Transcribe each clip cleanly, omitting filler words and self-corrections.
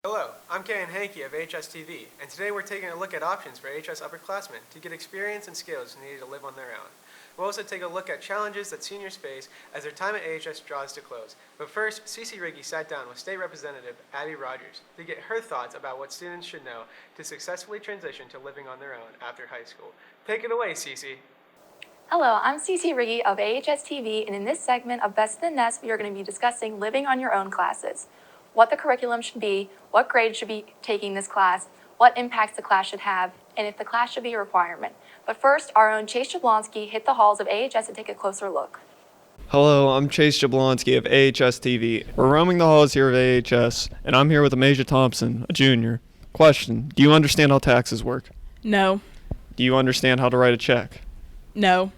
Hello, I'm Ken Hankey of AHS-TV, and today we're taking a look at options for AHS upperclassmen to get experience and skills needed to live on their own. We'll also take a look at challenges that seniors face as their time at AHS draws to close. But first, Cece Riggy sat down with State Representative Abby Rogers to get her thoughts about what students should know to successfully transition to living on their own after high school. Take it away, Cece. Hello, I'm Cece Riggy of AHS-TV, and in this segment of Best in the Nest, we are going to be discussing living on your own classes, what the curriculum should be, what grade should be taking this class, what impacts the class should have, and if the class should be a requirement. But first, our own Chase Jablonski hit the halls of AHS to take a closer look. Hello, I'm Chase Jablonski of AHS-TV. We're roaming the halls here of AHS, and I'm here with Amasia Thompson, a junior. Question, do you understand how taxes work? No. Do you understand how to write a check? No.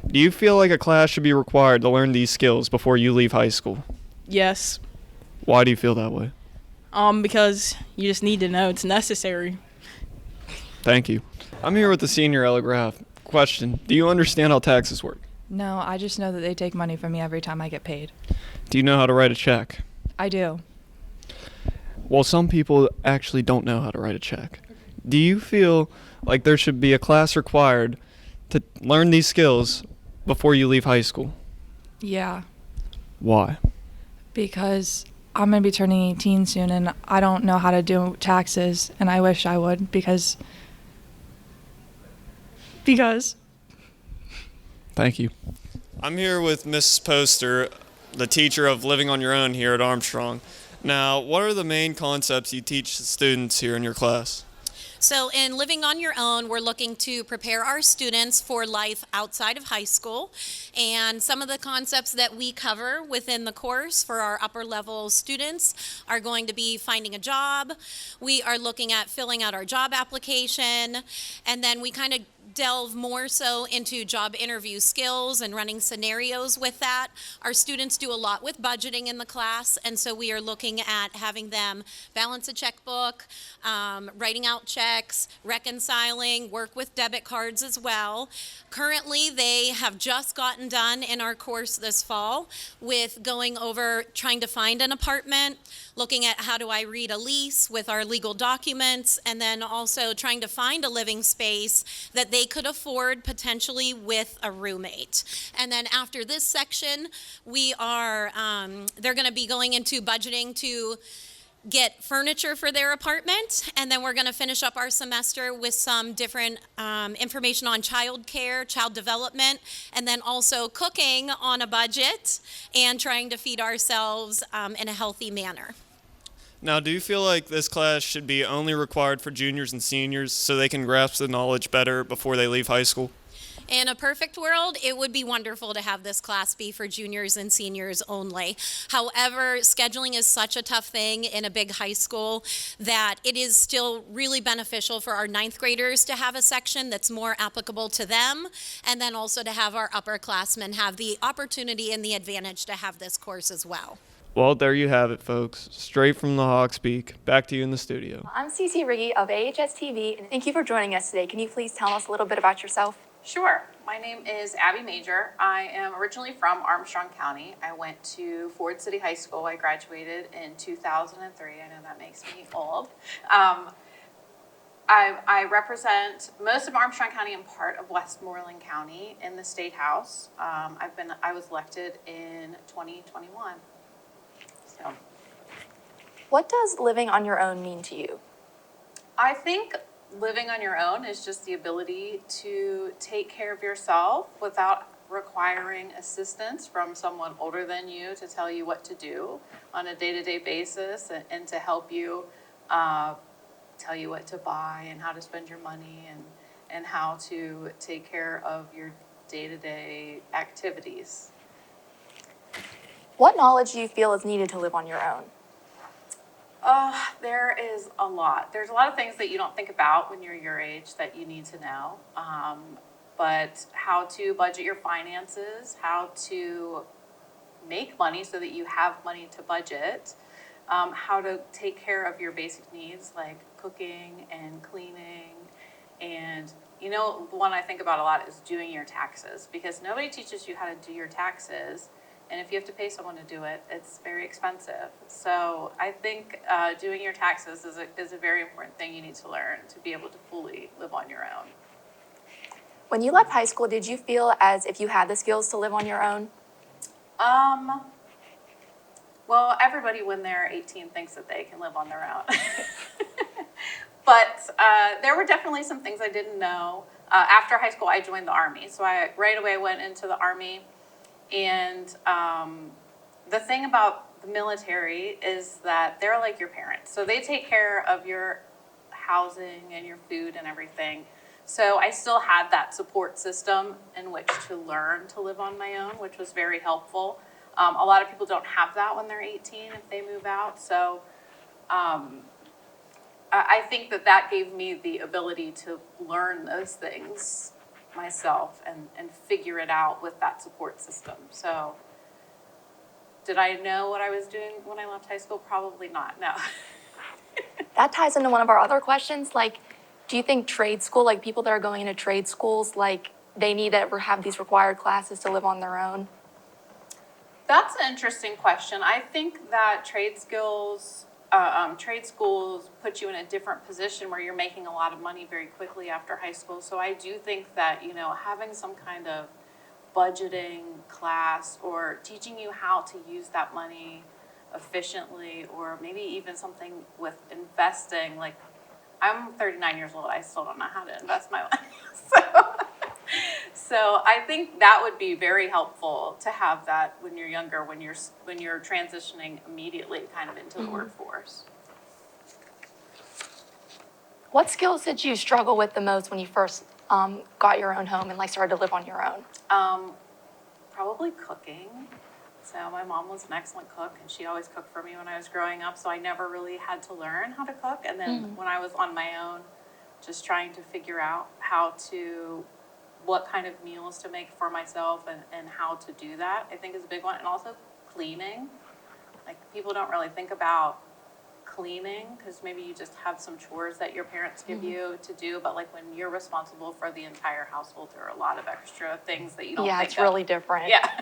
Do you feel like a class should be required to learn these skills before you leave high school? Yes. Why do you feel that way? Because you just need to know it's necessary. Thank you. I'm here with the senior Ella Graff. Question, do you understand how taxes work? No, I just know that they take money from me every time I get paid. Do you know how to write a check? I do. Well, some people actually don't know how to write a check. Do you feel like there should be a class required to learn these skills before you leave high school? Yeah, Why? because I'm going to be turning 18 soon and I don't know how to do taxes, and I wish I would because. Thank you. I'm here with Miss Poster, the teacher of Living on Your Own here at Armstrong. Now, what are the main concepts you teach the students here in your class? So in Living on Your Own, we're looking to prepare our students for life outside of high school. And some of the concepts that we cover within the course for our upper level students are going to be finding a job. We are looking at filling out our job application. And then we kind of delve more so into job interview skills and running scenarios with that. Our students do a lot with budgeting in the class, and so we are looking at having them balance a checkbook, writing out checks, reconciling, work with debit cards as well. Currently, they have just gotten done in our course this fall with going over trying to find an apartment, looking at how do I read a lease with our legal documents, and then also trying to find a living space that they could afford potentially with a roommate. And then after this section, they're going to be going into budgeting to get furniture for their apartment, and then we're going to finish up our semester with some different information on child care, child development, and then also cooking on a budget and trying to feed ourselves in a healthy manner. Now, do you feel like this class should be only required for juniors and seniors so they can grasp the knowledge better before they leave high school? In a perfect world, it would be wonderful to have this class be for juniors and seniors only. However, scheduling is such a tough thing in a big high school that it is still really beneficial for our ninth graders to have a section that's more applicable to them, and then also to have our upperclassmen have the opportunity and the advantage to have this course as well. Well, there you have it, folks. Straight from the Hawks Peak. Back to you in the studio. I'm Cece Riggy of AHS-TV, and thank you for joining us today. Can you please tell us a little bit about yourself? Sure. My name is Abby Major. I am originally from Armstrong County. I went to Ford City High School. I graduated in 2003. I know that makes me old. I represent most of Armstrong County and part of Westmoreland County in the State House. I was elected in 2021. So, What does living on your own mean to you? I think living on your own is just the ability to take care of yourself without requiring assistance from someone older than you to tell you what to do on a day-to-day basis, and to help you tell you what to buy and how to spend your money, and how to take care of your day-to-day activities. What knowledge do you feel is needed to live on your own? There is a lot. There's a lot of things that you don't think about when you're your age that you need to know. But how to budget your finances, how to make money so that you have money to budget, how to take care of your basic needs like cooking and cleaning. And the one I think about a lot is doing your taxes, because nobody teaches you how to do your taxes And if you have to pay someone to do it, it's very expensive. So I think doing your taxes is a very important thing you need to learn to be able to fully live on your own. When you left high school, did you feel as if you had the skills to live on your own? Well, everybody when they're 18 thinks that they can live on their own. But there were definitely some things I didn't know. After high school, I joined the Army. So I right away went into the Army. And the thing about the military is that they're like your parents. So they take care of your housing and your food and everything. So I still had that support system in which to learn to live on my own, which was very helpful. A lot of people don't have that when they're 18 if they move out. So I think that gave me the ability to learn those things myself and figure it out with that support system. So did I know what I was doing when I left high school? Probably not, no. That ties into one of our other questions. Like, do you think trade school, like people that are going into trade schools, like they need to ever have these required classes to live on their own? That's an interesting question. I think that trade schools put you in a different position where you're making a lot of money very quickly after high school. So I do think that, having some kind of budgeting class or teaching you how to use that money efficiently, or maybe even something with investing. Like, I'm 39 years old. I still don't know how to invest my money. So I think that would be very helpful to have that when you're younger, when you're transitioning immediately kind of into the workforce. What skills did you struggle with the most when you first got your own home and like started to live on your own? Probably cooking. So my mom was an excellent cook, and she always cooked for me when I was growing up, so I never really had to learn how to cook. And then when I was on my own, just trying to figure out what kind of meals to make for myself and how to do that, I think is a big one. And also cleaning. Like, people don't really think about cleaning because maybe you just have some chores that your parents give you to do, but like when you're responsible for the entire household, there are a lot of extra things that you don't think of. Yeah, it's really different. Yeah.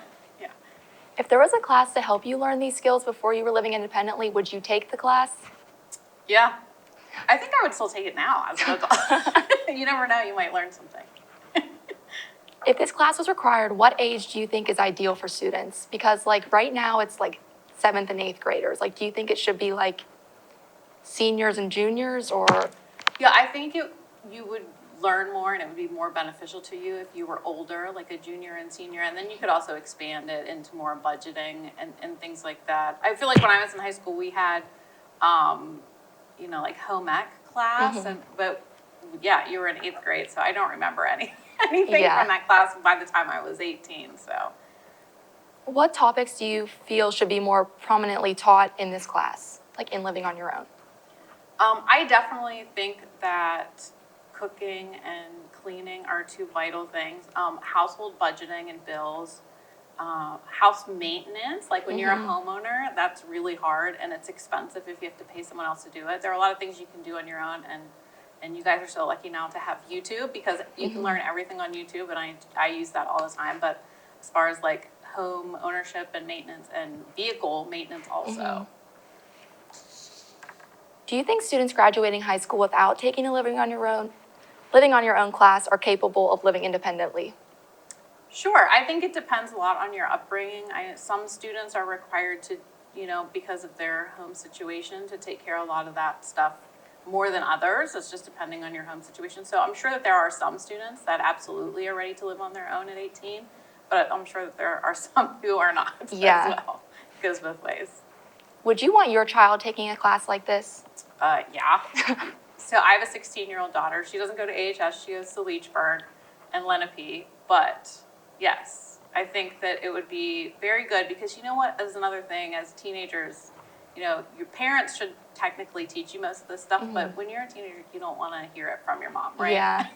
If there was a class to help you learn these skills before you were living independently, would you take the class? Yeah. I think I would still take it now as an adult. You never know, you might learn something. If this class was required, what age do you think is ideal for students? Because like right now it's like 7th and 8th graders. Like, do you think it should be like seniors and juniors, or? Yeah, I think you would learn more and it would be more beneficial to you if you were older, like a junior and senior, and then you could also expand it into more budgeting and things like that. I feel like when I was in high school, we had, like home ec class, but yeah, you were in 8th grade, so I don't remember anything from that class by the time I was 18, so. What topics do you feel should be more prominently taught in this class, like in living on your own? I definitely think that cooking and cleaning are two vital things. Household budgeting and bills, house maintenance, like when you're a homeowner, that's really hard and it's expensive if you have to pay someone else to do it. There are a lot of things you can do on your own, and you guys are so lucky now to have YouTube because you can learn everything on YouTube, and I use that all the time. But as far as like home ownership and maintenance and vehicle maintenance also. Do you think students graduating high school without taking a living on your own class are capable of living independently? Sure, I think it depends a lot on your upbringing. Some students are required to, because of their home situation, to take care of a lot of that stuff more than others. It's just depending on your home situation. So I'm sure that there are some students that absolutely are ready to live on their own at 18, but I'm sure that there are some who are not as well. It goes both ways. Would you want your child taking a class like this? Yeah. So I have a 16-year-old daughter. She doesn't go to AHS. She goes to Leechburg and Lenape. But yes, I think that it would be very good because you know what? As another thing, as teenagers, your parents should technically teach you most of this stuff. But when you're a teenager, you don't want to hear it from your mom, right? Yeah.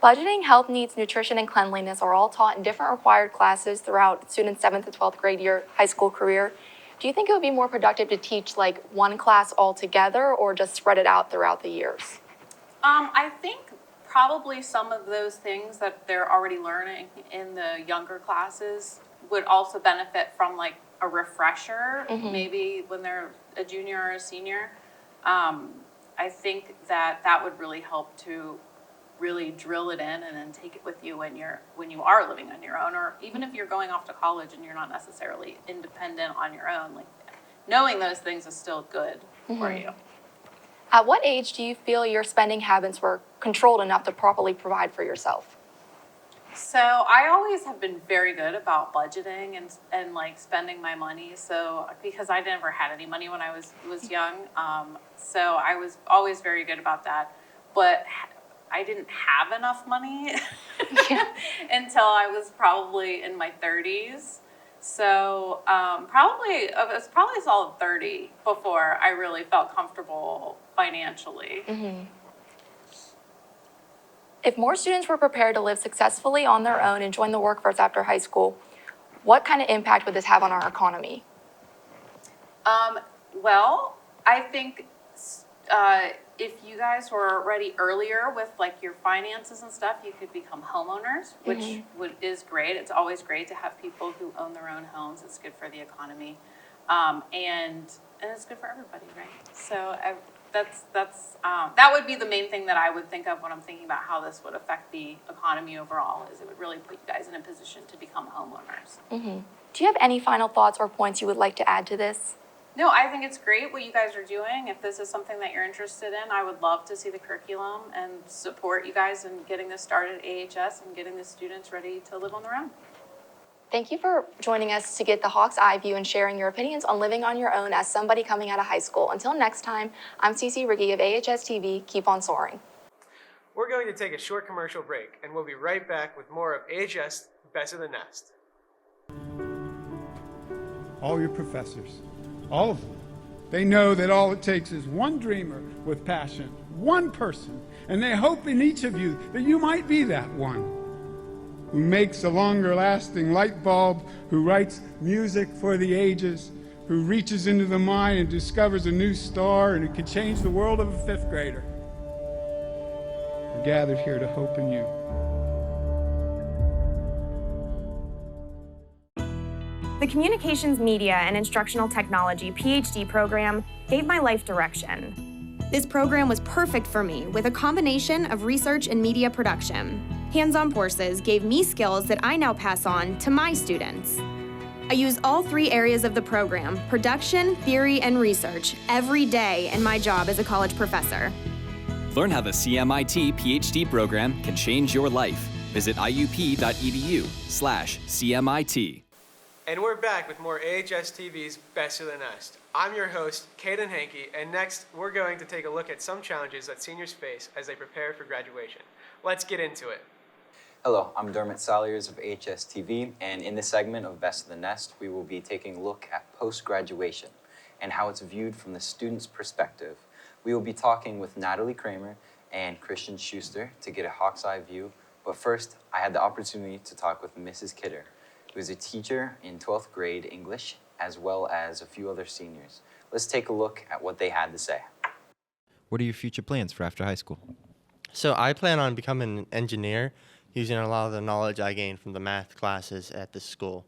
Budgeting, health needs, nutrition, and cleanliness are all taught in different required classes throughout students' 7th to 12th grade year high school career. Do you think it would be more productive to teach like one class altogether or just spread it out throughout the years? I think probably some of those things that they're already learning in the younger classes would also benefit from like a refresher, maybe when they're a junior or a senior. I think that would really help to really drill it in and then take it with you when you are living on your own, or even if you're going off to college and you're not necessarily independent on your own. Like, knowing those things is still good for you. At what age do you feel your spending habits were controlled enough to properly provide for yourself? So I always have been very good about budgeting and like spending my money. So because I never had any money when I was young, so I was always very good about that. But I didn't have enough money until I was probably in my 30s. So it was probably a solid 30 before I really felt comfortable financially. If more students were prepared to live successfully on their own and join the workforce after high school, what kind of impact would this have on our economy? Well, I think if you guys were ready earlier with like your finances and stuff, you could become homeowners, which is great. It's always great to have people who own their own homes. It's good for the economy, and it's good for everybody, right? So that would be the main thing that I would think of when I'm thinking about how this would affect the economy overall. Is it would really put you guys in a position to become homeowners. Do you have any final thoughts or points you would like to add to this? No, I think it's great what you guys are doing. If this is something that you're interested in, I would love to see the curriculum and support you guys in getting this started at AHS and getting the students ready to live on their own. Thank you for joining us to get the Hawk's Eye view and sharing your opinions on living on your own as somebody coming out of high school. Until next time, I'm CC Riggy of AHS-TV. Keep on soaring. We're going to take a short commercial break, and we'll be right back with more of AHS Best of the Nest. All your professors, all of them, they know that all it takes is one dreamer with passion, one person, and they hope in each of you that you might be that one who makes a longer-lasting light bulb, who writes music for the ages, who reaches into the mind and discovers a new star, and who can change the world of a fifth grader. We're gathered here to hope in you. The Communications, Media, and Instructional Technology PhD program gave my life direction. This program was perfect for me with a combination of research and media production. Hands-on courses gave me skills that I now pass on to my students. I use all three areas of the program, production, theory, and research, every day in my job as a college professor. Learn how the CMIT PhD program can change your life. Visit iup.edu/CMIT. And we're back with more AHS-TV's Best of the Nest. I'm your host, Caden Hankey, and next we're going to take a look at some challenges that seniors face as they prepare for graduation. Let's get into it. Hello, I'm Dermot Salyers of AHS-TV, and in this segment of Best of the Nest, we will be taking a look at post-graduation and how it's viewed from the student's perspective. We will be talking with Natalie Kramer and Christian Schuster to get a Hawk's Eye view, but first, I had the opportunity to talk with Mrs. Kidder, who is a teacher in 12th grade English, as well as a few other seniors. Let's take a look at what they had to say. What are your future plans for after high school? So I plan on becoming an engineer using a lot of the knowledge I gained from the math classes at this school.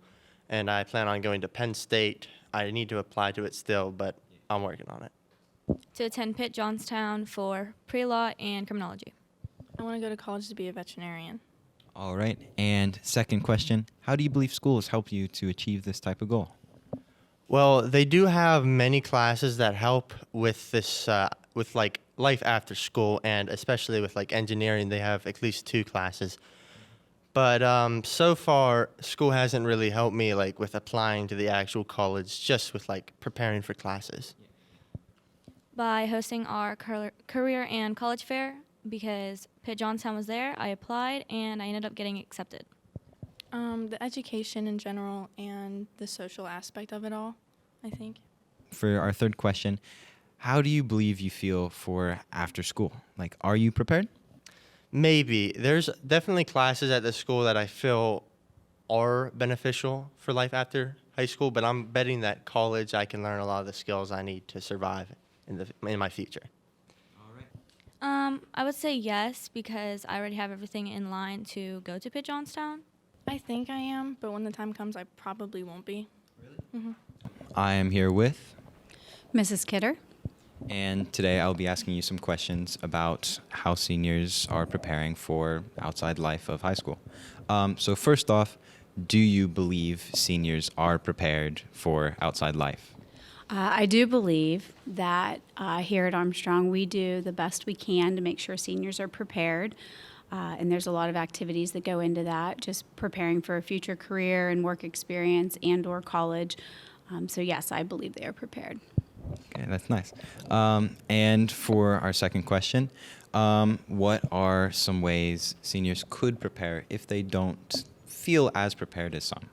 And I plan on going to Penn State. I need to apply to it still, but I'm working on it. To attend Pitt Johnstown for pre-law and criminology. I want to go to college to be a veterinarian. All right. And second question, how do you believe schools help you to achieve this type of goal? Well, they do have many classes that help with this, with like life after school, and especially with like engineering, they have at least 2 classes. But so far, school hasn't really helped me like with applying to the actual college, just with like preparing for classes. By hosting our career and college fair, because Pitt Johnstown was there, I applied and I ended up getting accepted. The education in general and the social aspect of it all, I think. For our third question, how do you believe you feel for after school? Like, are you prepared? Maybe. There's definitely classes at the school that I feel are beneficial for life after high school, but I'm betting that college I can learn a lot of the skills I need to survive in my future. I would say yes because I already have everything in line to go to Pitt Johnstown. I think I am, but when the time comes, I probably won't be. Really? I am here with, Mrs. Kidder. and today I'll be asking you some questions about how seniors are preparing for outside life of high school. So first off, do you believe seniors are prepared for outside life? I do believe that here at Armstrong, we do the best we can to make sure seniors are prepared. And there's a lot of activities that go into that, just preparing for a future career and work experience and or college. So yes, I believe they are prepared. Okay, that's nice. And for our second question, what are some ways seniors could prepare if they don't feel as prepared as some?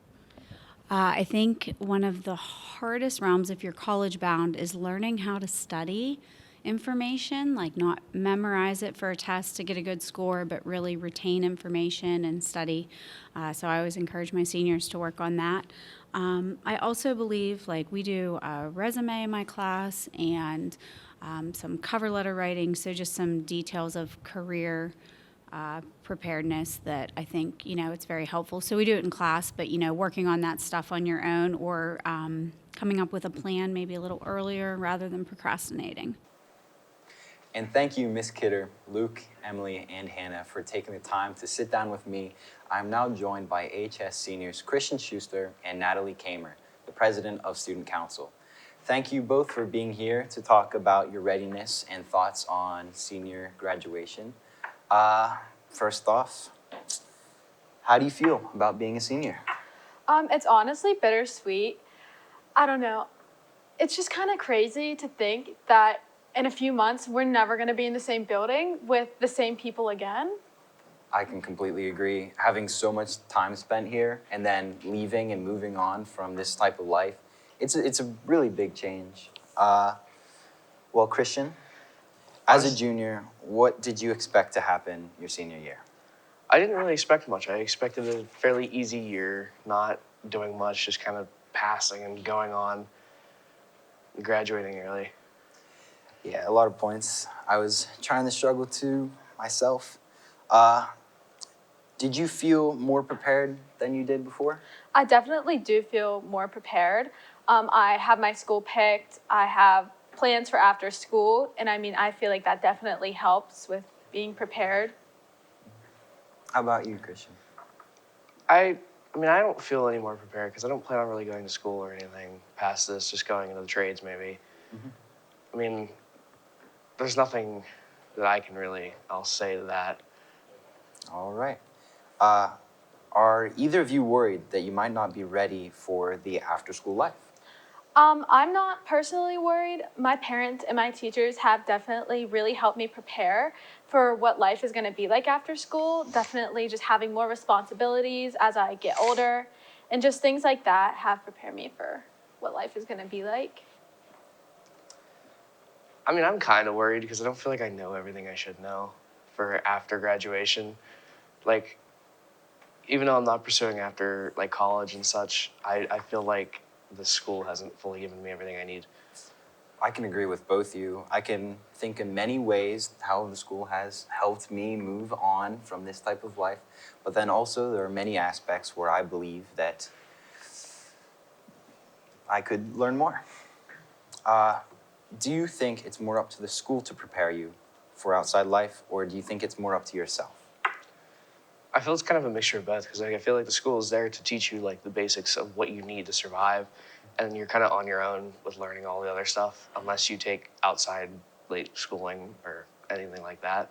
I think one of the hardest realms, if you're college bound, is learning how to study information, like not memorize it for a test to get a good score, but really retain information and study. So I always encourage my seniors to work on that. I also believe, like, we do a resume in my class and some cover letter writing, so just some details of career preparedness that I think, it's very helpful. So we do it in class, but, working on that stuff on your own or coming up with a plan maybe a little earlier rather than procrastinating. And thank you, Ms. Kidder, Luke, Emily, and Hannah for taking the time to sit down with me. I'm now joined by AHS seniors Christian Schuster and Natalie Kamer, the president of Student Council. Thank you both for being here to talk about your readiness and thoughts on senior graduation. First off, how do you feel about being a senior? It's honestly bittersweet. I don't know. It's just kind of crazy to think that in a few months, we're never going to be in the same building with the same people again. I can completely agree. Having so much time spent here and then leaving and moving on from this type of life, it's a really big change. Well, Christian, as a junior, what did you expect to happen your senior year? I didn't really expect much. I expected a fairly easy year, not doing much, just kind of passing and going on, graduating early. Yeah, a lot of points. I was trying to struggle too myself. Did you feel more prepared than you did before? I definitely do feel more prepared. I have my school picked. I have plans for after school. And I feel like that definitely helps with being prepared. How about you, Christian? I don't feel any more prepared because I don't plan on really going to school or anything past this, just going into the trades maybe. Mm-hmm. There's nothing that I'll say to that. All right. Are either of you worried that you might not be ready for the after-school life? I'm not personally worried. My parents and my teachers have definitely really helped me prepare for what life is going to be like after school. Definitely just having more responsibilities as I get older and just things like that have prepared me for what life is going to be like. I'm kind of worried because I don't feel like I know everything I should know for after graduation. Like, even though I'm not pursuing after college and such, I feel like the school hasn't fully given me everything I need. I can agree with both you. I can think in many ways how the school has helped me move on from this type of life, but then also there are many aspects where I believe that I could learn more. Do you think it's more up to the school to prepare you for outside life, or do you think it's more up to yourself? I feel it's kind of a mixture of both because I feel like the school is there to teach you the basics of what you need to survive, and you're kind of on your own with learning all the other stuff unless you take outside late schooling or anything like that.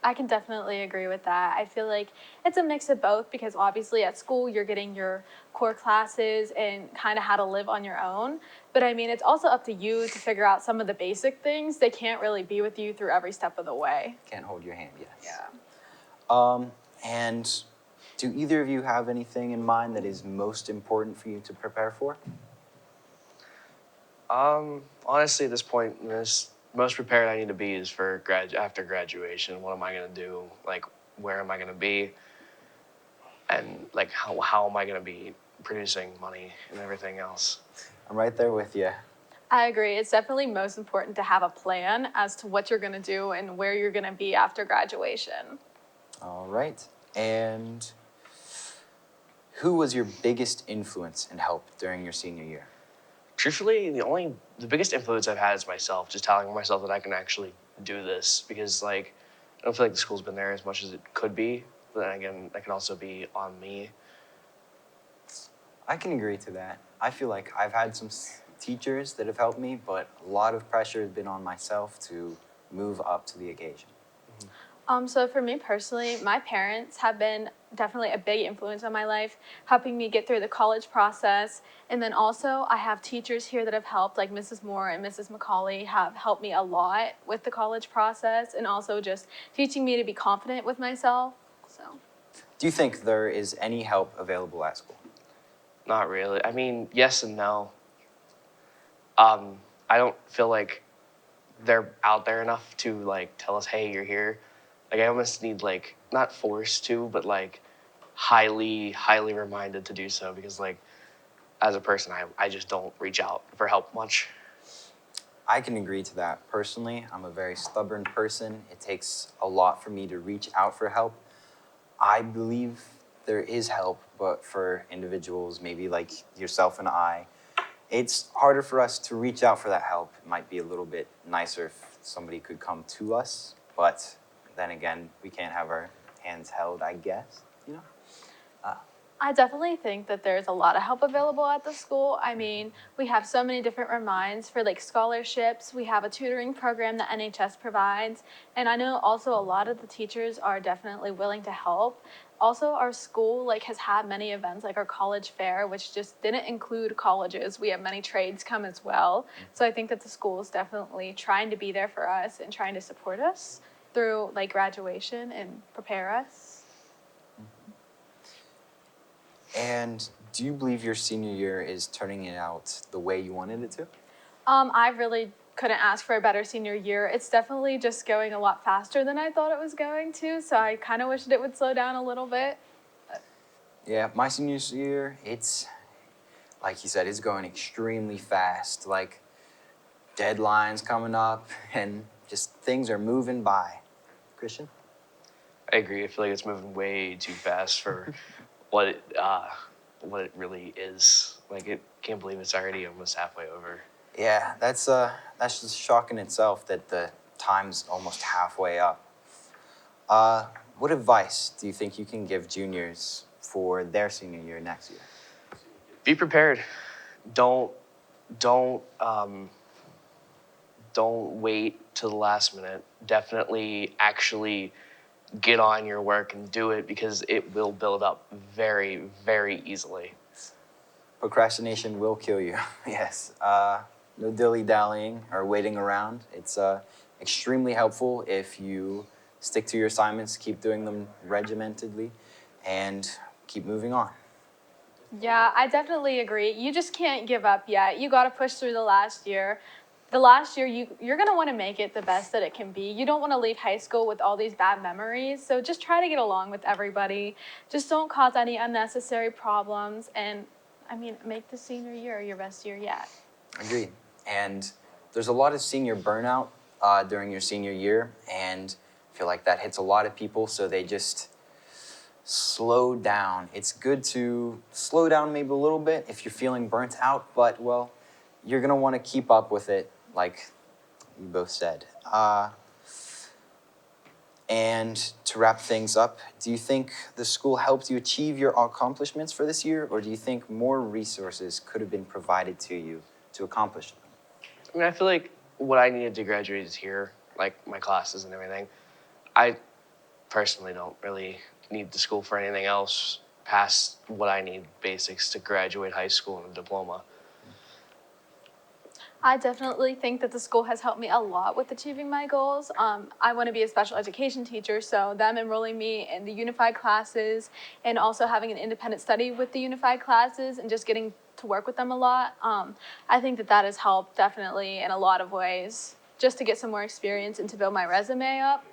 I can definitely agree with that. I feel like it's a mix of both because obviously at school you're getting your core classes and kind of how to live on your own. But it's also up to you to figure out some of the basic things. They can't really be with you through every step of the way. Can't hold your hand, yes. Yeah. And do either of you have anything in mind that is most important for you to prepare for? Honestly, at this point, most prepared I need to be is for after graduation. What am I going to do? Where am I going to be? And how am I going to be producing money and everything else? I'm right there with you. I agree. It's definitely most important to have a plan as to what you're going to do and where you're going to be after graduation. All right. And who was your biggest influence and help during your senior year? Truthfully, the biggest influence I've had is myself, just telling myself that I can actually do this, because like I don't feel like the school's been there as much as it could be, but then again, that can also be on me. I can agree to that. I feel like I've had some teachers that have helped me, but a lot of pressure has been on myself to move up to the occasion. So for me personally, my parents have been definitely a big influence on my life, helping me get through the college process. And then also I have teachers here that have helped, like Mrs. Moore and Mrs. McCauley have helped me a lot with the college process and also just teaching me to be confident with myself. So. Do you think there is any help available at school? Not really. I mean, yes and no. I don't feel like they're out there enough to like tell us, hey, you're here. Like I almost need like, not forced to, but like highly reminded to do so, because like as a person, I just don't reach out for help much. I can agree to that. Personally, I'm a very stubborn person. It takes a lot for me to reach out for help. I believe there is help, but for individuals, maybe like yourself and I, it's harder for us to reach out for that help. It might be a little bit nicer if somebody could come to us, but then again, we can't have our hands held, I guess, you know? I definitely think that there's a lot of help available at the school. I mean, we have so many different reminds for like scholarships. We have a tutoring program that NHS provides. And I know also a lot of the teachers are definitely willing to help. Also, our school like has had many events like our college fair, which just didn't include colleges. We have many trades come as well. So I think that the school is definitely trying to be there for us and trying to support us through like graduation and prepare us. And do you believe your senior year is turning it out the way you wanted it to? I really couldn't ask for a better senior year. It's definitely just going a lot faster than I thought it was going to, so I kind of wished it would slow down a little bit. Yeah, my senior year, it's, like you said, it's going extremely fast. Like, deadlines coming up, and just things are moving by. Christian? I agree. I feel like it's moving way too fast for what it really is. Like, it can't believe it's already almost halfway over. Yeah, that's just a shock in itself that the time's almost halfway up. What advice do you think you can give juniors for their senior year next year? Be prepared. Don't wait till the last minute. Definitely actually get on your work and do it, because it will build up very, very easily. Procrastination will kill you, yes. No dilly-dallying or waiting around. It's extremely helpful if you stick to your assignments, keep doing them regimentedly, and keep moving on. Yeah, I definitely agree. You just can't give up yet. You got to push through the last year. The last year, you're going to want to make it the best that it can be. You don't want to leave high school with all these bad memories, so just try to get along with everybody. Just don't cause any unnecessary problems, and, I mean, make the senior year your best year yet. Agreed. And there's a lot of senior burnout during your senior year, and I feel like that hits a lot of people, so they just slow down. It's good to slow down maybe a little bit if you're feeling burnt out, but, well, you're going to want to keep up with it, like you both said. And to wrap things up, do you think the school helped you achieve your accomplishments for this year, or do you think more resources could have been provided to you to accomplish them? I mean, I feel like what I needed to graduate is here, like my classes and everything. I personally don't really need the school for anything else past what I need basics to graduate high school and a diploma. I definitely think that the school has helped me a lot with achieving my goals. I want to be a special education teacher, so them enrolling me in the unified classes and also having an independent study with the unified classes and just getting to work with them a lot, I think that has helped definitely in a lot of ways just to get some more experience and to build my resume up.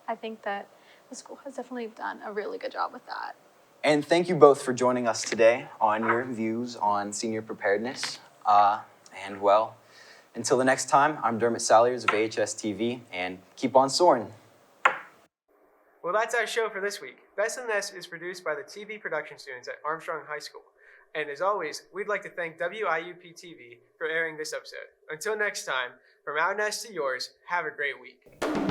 I think that the school has definitely done a really good job with that. And thank you both for joining us today on your views on senior preparedness. And well, Until the next time, I'm Dermot Salyers of AHS-TV, and keep on soaring. Well, that's our show for this week. Best in the Nest is produced by the TV production students at Armstrong High School. And as always, we'd like to thank WIUP-TV for airing this episode. Until next time, from our nest to yours, have a great week.